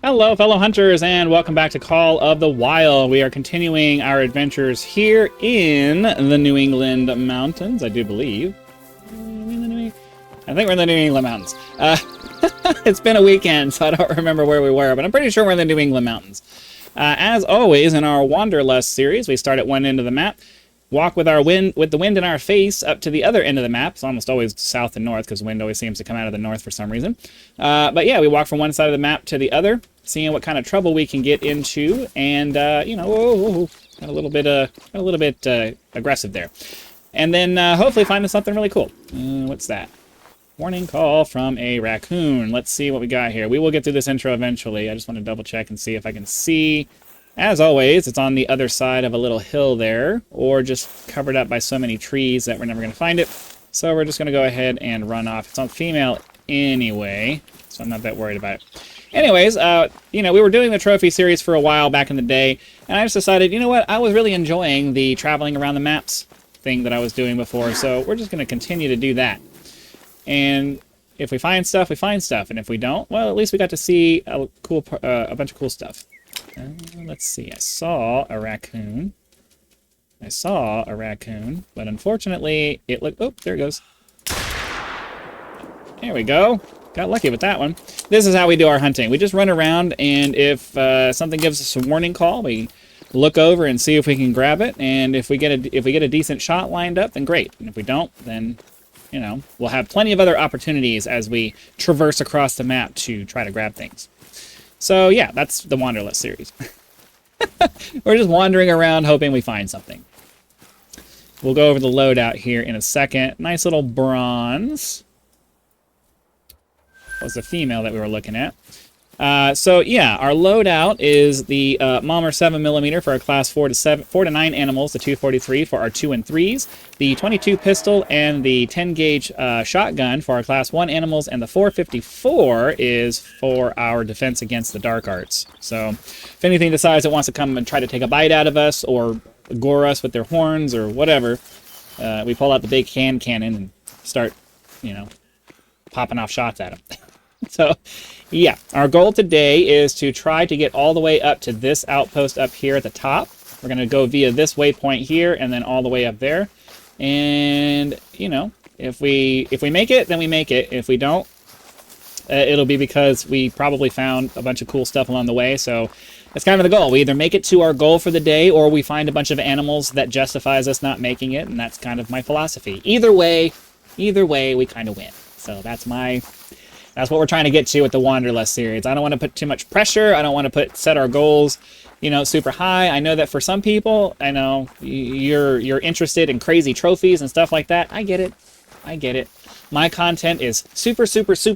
Hello, fellow hunters, and welcome back to Call of the Wild. We are continuing our adventures here in the New England mountains, I do believe. I think we're in the New England mountains. It's been a weekend, so I don't remember where we were, but I'm pretty sure we're in the New England mountains. As always, in our Wanderlust series, we start at one end of the map, walk with the wind in our face up to the other end of the map. It's almost always south and north because the wind always seems to come out of the north for some reason. But yeah, we walk from one side of the map to the other, seeing what kind of trouble we can get into, and you know, got a little bit aggressive there, and then hopefully find something really cool. What's that? Warning call from a raccoon. Let's see what we got here. We will get through this intro eventually. I just want to double check and see if I can see. As always, it's on the other side of a little hill there, or just covered up by so many trees that we're never going to find it. So we're just going to go ahead and run off. It's on female anyway, so I'm not that worried about it. Anyways, you know, we were doing the trophy series for a while back in the day, and I just decided, you know what, I was really enjoying the traveling around the maps thing that I was doing before, so we're just going to continue to do that. And if we find stuff, we find stuff, and if we don't, well, at least we got to see a bunch of cool stuff. Let's see, I saw a raccoon, but unfortunately, it looked, oh, there it goes. There we go. Got lucky with that one. This is how we do our hunting. We just run around, and if something gives us a warning call, we look over and see if we can grab it, and if we get a decent shot lined up, then great. And if we don't, then, you know, we'll have plenty of other opportunities as we traverse across the map to try to grab things. So yeah, that's the Wanderlust series. We're just wandering around hoping we find something. We'll go over the loadout here in a second. Nice little bronze. Was the female that we were looking at. So yeah, our loadout is the Mommer 7mm for our class 4 to 9 animals, the 243 for our 2 and 3s, the 22 pistol and the 10 gauge shotgun for our class 1 animals, and the 454 is for our defense against the dark arts. So if anything decides it wants to come and try to take a bite out of us or gore us with their horns or whatever, we pull out the big hand cannon and start, you know, popping off shots at them. So, yeah, our goal today is to try to get all the way up to this outpost up here at the top. We're going to go via this waypoint here and then all the way up there. And, you know, if we make it, then we make it. If we don't, it'll be because we probably found a bunch of cool stuff along the way. So that's kind of the goal. We either make it to our goal for the day or we find a bunch of animals that justifies us not making it. And that's kind of my philosophy. Either way, we kind of win. So that's what we're trying to get to with the Wanderlust series. I don't want to put too much pressure. I don't want to set our goals, you know, super high. I know that for some people, I know you're interested in crazy trophies and stuff like that. I get it. My content is super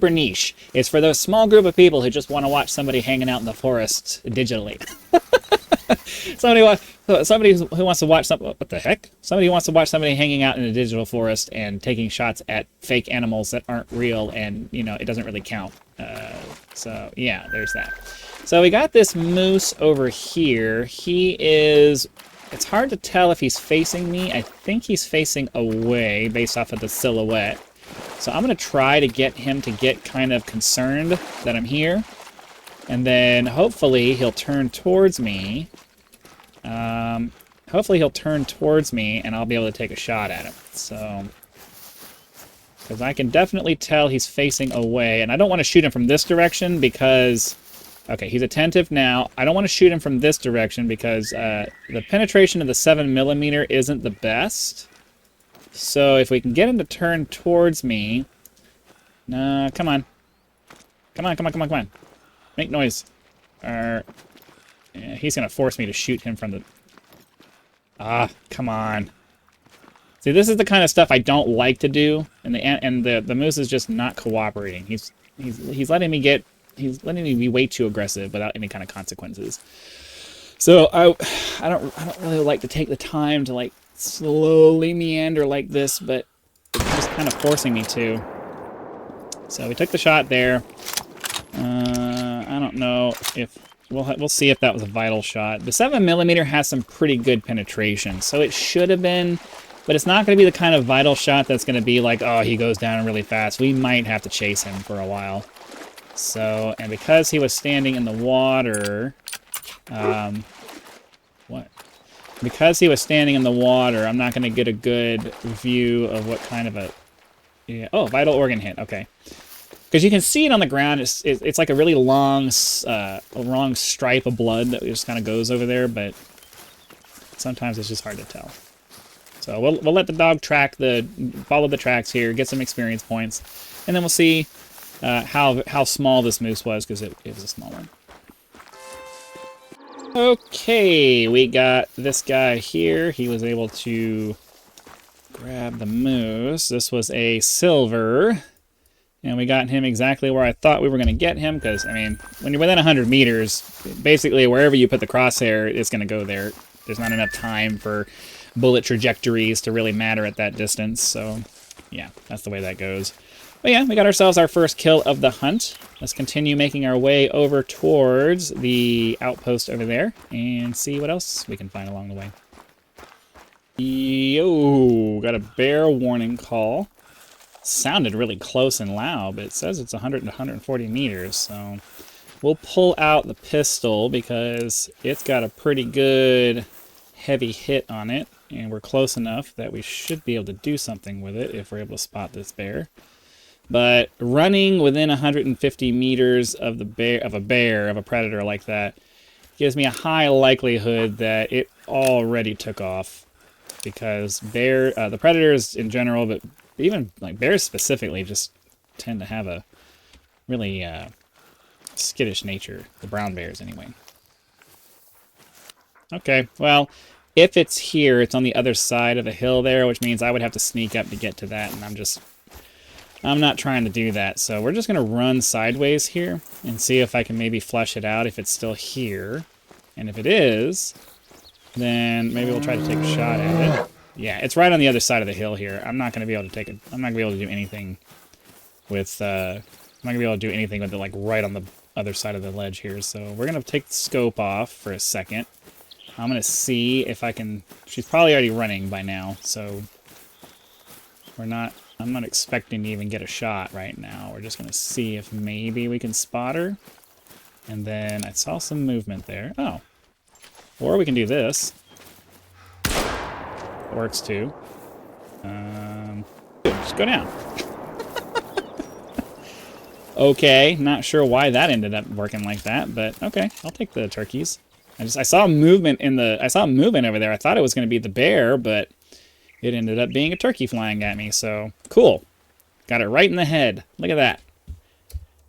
niche. It's for those small group of people who just want to watch somebody hanging out in the forest digitally. Somebody who wants to watch something. What the heck? Somebody who wants to watch somebody hanging out in a digital forest and taking shots at fake animals that aren't real, and you know it doesn't really count. So yeah, there's that. So we got this moose over here. He is. It's hard to tell if he's facing me. I think he's facing away based off of the silhouette. So I'm gonna try to get him to get kind of concerned that I'm here, and then hopefully he'll turn towards me. Hopefully he'll turn towards me and I'll be able to take a shot at him. So, because I can definitely tell he's facing away, and I don't want to shoot him from this direction because, okay, he's attentive now. I don't want to shoot him from this direction because the penetration of the 7mm isn't the best. So if we can get him to turn towards me, come on. Make noise. Yeah, he's going to force me to shoot him from the... Ah, come on. See, this is the kind of stuff I don't like to do, and the moose is just not cooperating. He's letting me be way too aggressive without any kind of consequences. So I don't really like to take the time to like slowly meander like this, but it's just kind of forcing me to. So we took the shot there. I don't know if we'll see if that was a vital shot. The 7mm has some pretty good penetration, so it should have been, but it's not going to be the kind of vital shot that's going to be like, oh, he goes down really fast. We might have to chase him for a while. So, and because he was standing in the water, what? Because he was standing in the water, I'm not going to get a good view of what kind of a... Yeah, oh, vital organ hit. Okay. Because you can see it on the ground. It's like a really long stripe of blood that just kind of goes over there, but sometimes it's just hard to tell. So we'll let the dog follow the tracks here, get some experience points, and then we'll see how small this moose was, because it was a small one. Okay, we got this guy here. He was able to grab the moose. This was a silver, and we got him exactly where I thought we were going to get him, because, I mean, when you're within 100 meters, basically wherever you put the crosshair, it's going to go there. There's not enough time for bullet trajectories to really matter at that distance, so yeah, that's the way that goes. But yeah, we got ourselves our first kill of the hunt. Let's continue making our way over towards the outpost over there and see what else we can find along the way. Yo, got a bear warning call. Sounded really close and loud, but it says it's 100 to 140 meters, so we'll pull out the pistol because it's got a pretty good heavy hit on it, and we're close enough that we should be able to do something with it if we're able to spot this bear. But running within 150 meters of a predator like that, gives me a high likelihood that it already took off, because the predators in general, but even like bears specifically, just tend to have a really skittish nature. The brown bears, anyway. Okay, well, if it's here, it's on the other side of the hill there, which means I would have to sneak up to get to that, and I'm not trying to do that. So we're just going to run sideways here and see if I can maybe flush it out if it's still here. And if it is, then maybe we'll try to take a shot at it. Yeah, it's right on the other side of the hill here. I'm not going to be able to take it. I'm not going to be able to do anything with I'm not going to be able to do anything with it like right on the other side of the ledge here. So we're going to take the scope off for a second. I'm going to see if I can... She's probably already running by now, so I'm not expecting to even get a shot right now. We're just going to see if maybe we can spot her. And then I saw some movement there. Oh. Or we can do this. Works too. Just go down. Okay, not sure why that ended up working like that, but okay, I'll take the turkeys. I saw movement over there. I thought it was going to be the bear, but it ended up being a turkey flying at me, so cool. Got it right in the head. Look at that.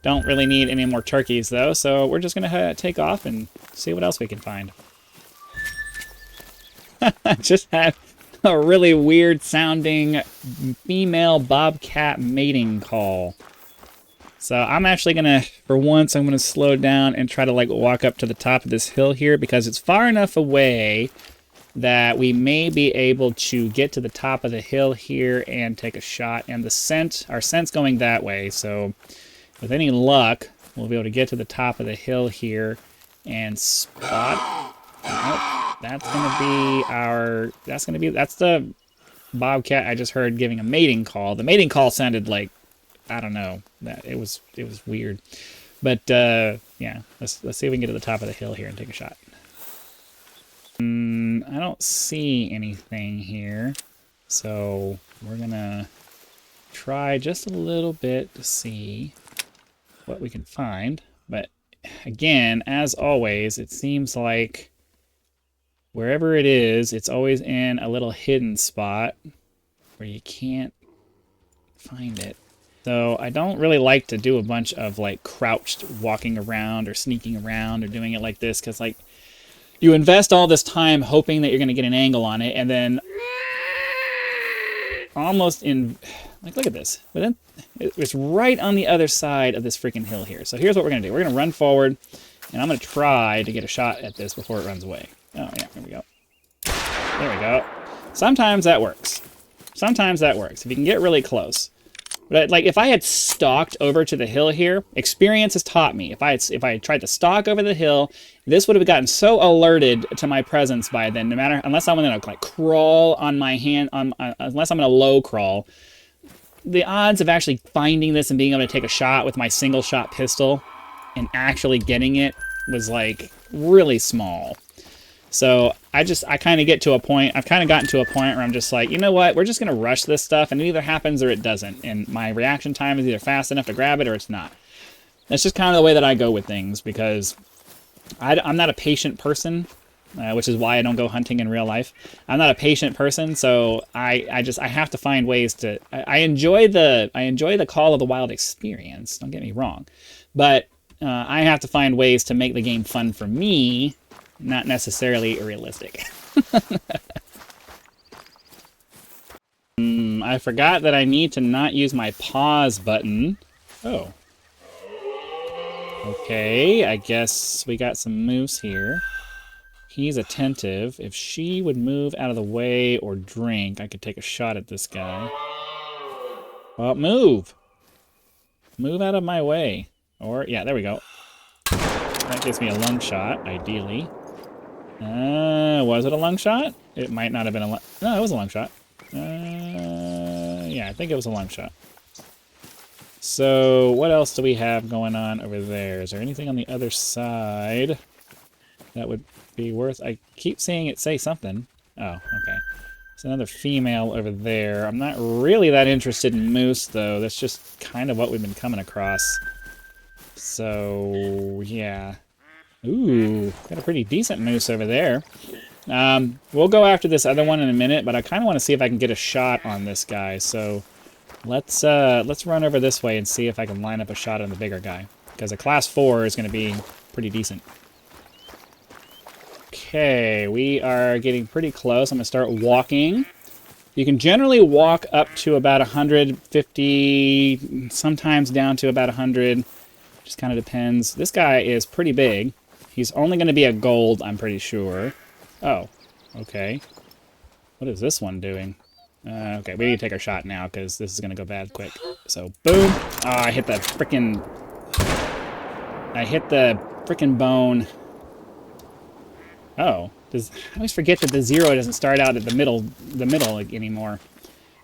Don't really need any more turkeys, though, so we're just going to take off and see what else we can find. I just had a really weird sounding female bobcat mating call. So I'm actually going to, for once, I'm going to slow down and try to like walk up to the top of this hill here, because it's far enough away that we may be able to get to the top of the hill here and take a shot. And our scent's going that way, so with any luck, we'll be able to get to the top of the hill here and spot. Oh, that's the bobcat I just heard giving a mating call. The mating call sounded like, I don't know, that it was weird. But yeah, let's see if we can get to the top of the hill here and take a shot. I don't see anything here, so we're gonna try just a little bit to see what we can find. But again, as always, it seems like wherever it is, it's always in a little hidden spot where you can't find it. So I don't really like to do a bunch of like crouched walking around or sneaking around or doing it like this, because like you invest all this time hoping that you're going to get an angle on it, and then almost in, like, look at this. But then it's right on the other side of this freaking hill here. So here's what we're going to do. We're going to run forward, and I'm going to try to get a shot at this before it runs away. Oh, yeah, here we go. There we go. Sometimes that works. Sometimes that works, if you can get really close. But like if I had stalked over to the hill here, experience has taught me. If I had tried to stalk over the hill, this would have gotten so alerted to my presence by then. Unless I'm gonna like crawl on my hand, unless I'm gonna low crawl, the odds of actually finding this and being able to take a shot with my single shot pistol and actually getting it was like really small. So I kind of get to a point, I've kind of gotten to a point where I'm just like, you know what, we're just going to rush this stuff and it either happens or it doesn't. And my reaction time is either fast enough to grab it or it's not. That's just kind of the way that I go with things, because I'm not a patient person, which is why I don't go hunting in real life. I'm not a patient person, so I have to find ways to. I enjoy the Call of the Wild experience. Don't get me wrong, but I have to find ways to make the game fun for me, not necessarily realistic. I forgot that I need to not use my pause button. Oh. Okay, I guess we got some moose here. He's attentive. If she would move out of the way or drink, I could take a shot at this guy. Well, move! Move out of my way. Or, yeah, there we go. That gives me a lung shot, ideally. Was it a lung shot? It might not have been a lung... No, it was a lung shot. Yeah, I think it was a lung shot. So, what else do we have going on over there? Is there anything on the other side that would be worth... I keep seeing it say something. Oh, okay. There's another female over there. I'm not really that interested in moose, though. That's just kind of what we've been coming across. So, yeah. Ooh, got a pretty decent moose over there. We'll go after this other one in a minute, but I kind of want to see if I can get a shot on this guy, so... Let's run over this way and see if I can line up a shot on the bigger guy, because a class 4 is going to be pretty decent. Okay, we are getting pretty close. I'm going to start walking. You can generally walk up to about 150, sometimes down to about 100. Just kind of depends. This guy is pretty big. He's only going to be a gold, I'm pretty sure. Oh, okay. What is this one doing? Okay, we need to take our shot now, because this is going to go bad quick. So, boom. Oh, I hit the frickin' bone. Oh. I always forget that the 0 doesn't start out at the middle anymore.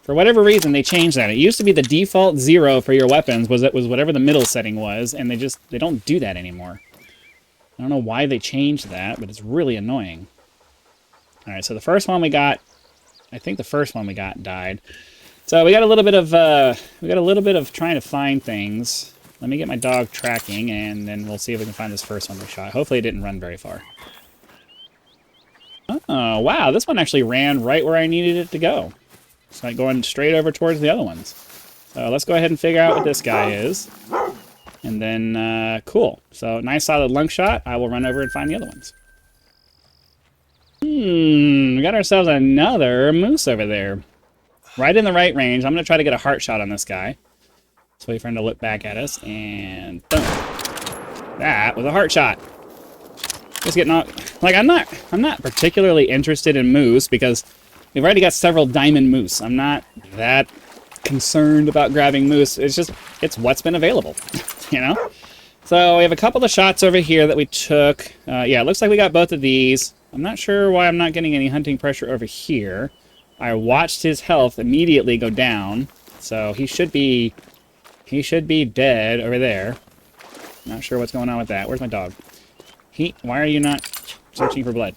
For whatever reason, they changed that. It used to be the default 0 for your weapons was whatever the middle setting was, and they don't do that anymore. I don't know why they changed that, but it's really annoying. Alright, so the first one we got... I think the first one we got died. So we got a little bit of trying to find things. Let me get my dog tracking, and then we'll see if we can find this first one we shot. Hopefully it didn't run very far. Oh, wow, this one actually ran right where I needed it to go. It's like going straight over towards the other ones. So let's go ahead and figure out what this guy is. And then, cool. So nice solid lung shot. I will run over and find the other ones. We got ourselves another moose over there. Right in the right range. I'm going to try to get a heart shot on this guy. Let's wait for him to look back at us, and boom. That was a heart shot. Just getting off. Like, I'm not particularly interested in moose, because we've already got several diamond moose. I'm not that concerned about grabbing moose. It's what's been available, you know? So we have a couple of shots over here that we took. Yeah, it looks like we got both of these. I'm not sure why I'm not getting any hunting pressure over here. I watched his health immediately go down, so he should be dead over there. Not sure what's going on with that. Where's my dog? Why are you not searching for blood?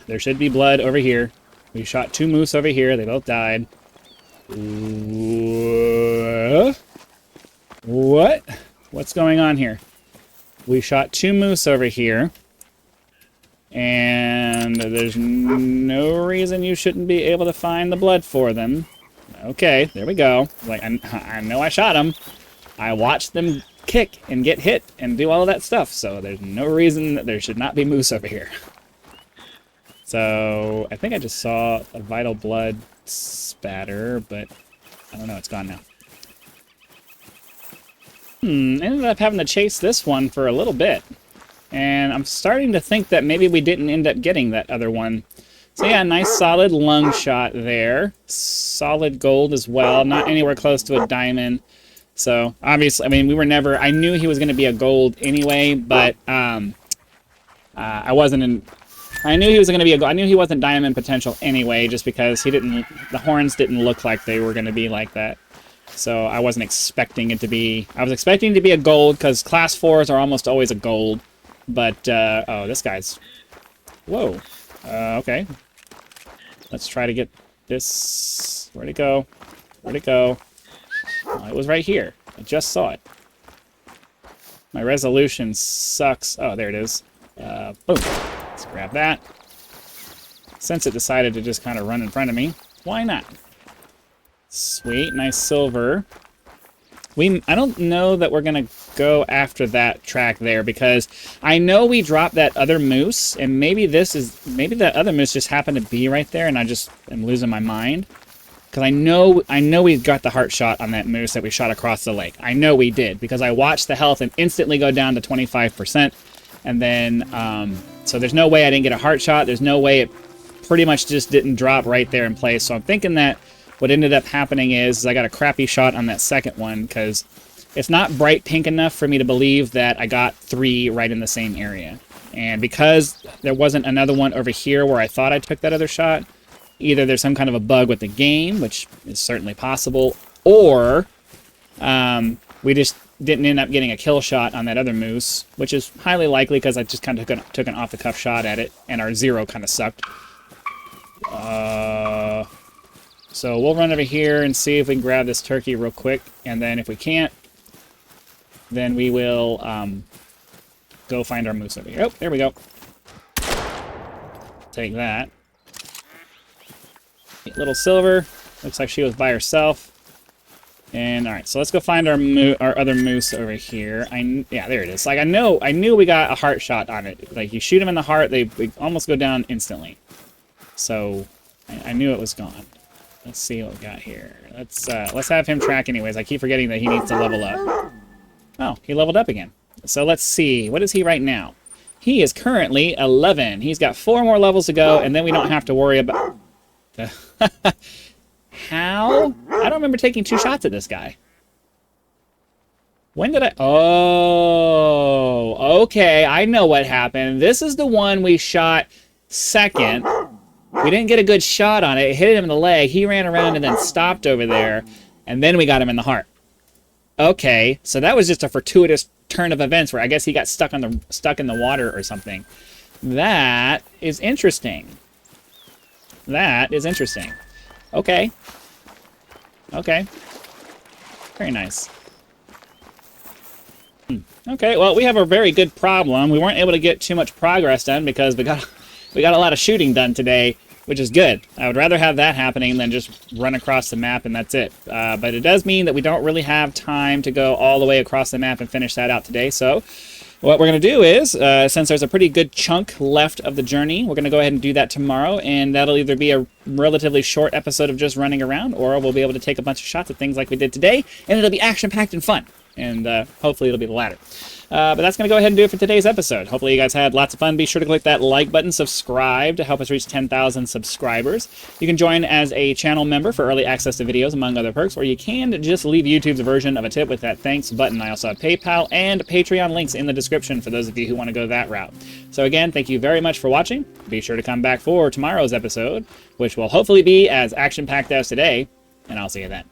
There should be blood over here. We shot 2 moose over here. They both died. What? What's going on here? We shot 2 moose over here. And there's no reason you shouldn't be able to find the blood for them. Okay, there we go. Like, I know I shot them. I watched them kick and get hit and do all of that stuff, so there's no reason that there should not be moose over here. So, I think I just saw a vital blood spatter, but I don't know, it's gone now. Ended up having to chase this one for a little bit. And I'm starting to think that maybe we didn't end up getting that other one. So yeah, nice solid lung shot there. Solid gold as well, not anywhere close to a diamond. So obviously, I mean, I knew he was going to be a gold anyway, but I knew he was going to be I knew he wasn't diamond potential anyway, just because the horns didn't look like they were going to be like that. So I wasn't expecting it to be... I was expecting it to be a gold, because class 4s are almost always a gold. But, oh, this guy's... Whoa. Okay. Let's try to get this... Where'd it go? Where'd it go? Oh, it was right here. I just saw it. My resolution sucks. Oh, there it is. Boom. Let's grab that. Since it decided to just kind of run in front of me, why not? Sweet, nice silver. I don't know that we're gonna go after that track there, because I know we dropped that other moose, and maybe that other moose just happened to be right there, and I just am losing my mind. Because I know we got the heart shot on that moose that we shot across the lake. I know we did, because I watched the health and instantly go down to 25%, and then so there's no way I didn't get a heart shot. There's no way it pretty much just didn't drop right there in place. So I'm thinking that what ended up happening is I got a crappy shot on that second one, because it's not bright pink enough for me to believe that I got 3 right in the same area. And because there wasn't another one over here where I thought I took that other shot, either there's some kind of a bug with the game, which is certainly possible, or we just didn't end up getting a kill shot on that other moose, which is highly likely because I just kind of took an off-the-cuff shot at it, and our 0 kind of sucked. So we'll run over here and see if we can grab this turkey real quick, and then if we can't, then we will go find our moose over here. Oh, there we go. Take that. Little silver. Looks like she was by herself. And all right, so let's go find our other moose over here. Yeah, there it is. Like I knew we got a heart shot on it. Like you shoot them in the heart, they almost go down instantly. So I knew it was gone. Let's see what we got here. Let's have him track anyways. I keep forgetting that he needs to level up. Oh, he leveled up again. So let's see. What is he right now? He is currently 11. He's got 4 more levels to go, and then we don't have to worry about... How? I don't remember taking 2 shots at this guy. When did I... Oh, okay. I know what happened. This is the one we shot second. We didn't get a good shot on it. It hit him in the leg. He ran around and then stopped over there. And then we got him in the heart. Okay, so that was just a fortuitous turn of events where I guess he got stuck in the water or something. That is interesting. That is interesting. Okay. Okay. Very nice. Okay, well, we have a very good problem. We weren't able to get too much progress done because we got a lot of shooting done today, which is good. I would rather have that happening than just run across the map and that's it. But it does mean that we don't really have time to go all the way across the map and finish that out today. So what we're going to do is, since there's a pretty good chunk left of the journey, we're going to go ahead and do that tomorrow, and that'll either be a relatively short episode of just running around, or we'll be able to take a bunch of shots at things like we did today, and it'll be action-packed and fun. And hopefully it'll be the latter. But that's going to go ahead and do it for today's episode. Hopefully you guys had lots of fun. Be sure to click that like button, subscribe to help us reach 10,000 subscribers. You can join as a channel member for early access to videos, among other perks, or you can just leave YouTube's version of a tip with that thanks button. I also have PayPal and Patreon links in the description for those of you who want to go that route. So again, thank you very much for watching. Be sure to come back for tomorrow's episode, which will hopefully be as action-packed as today, and I'll see you then.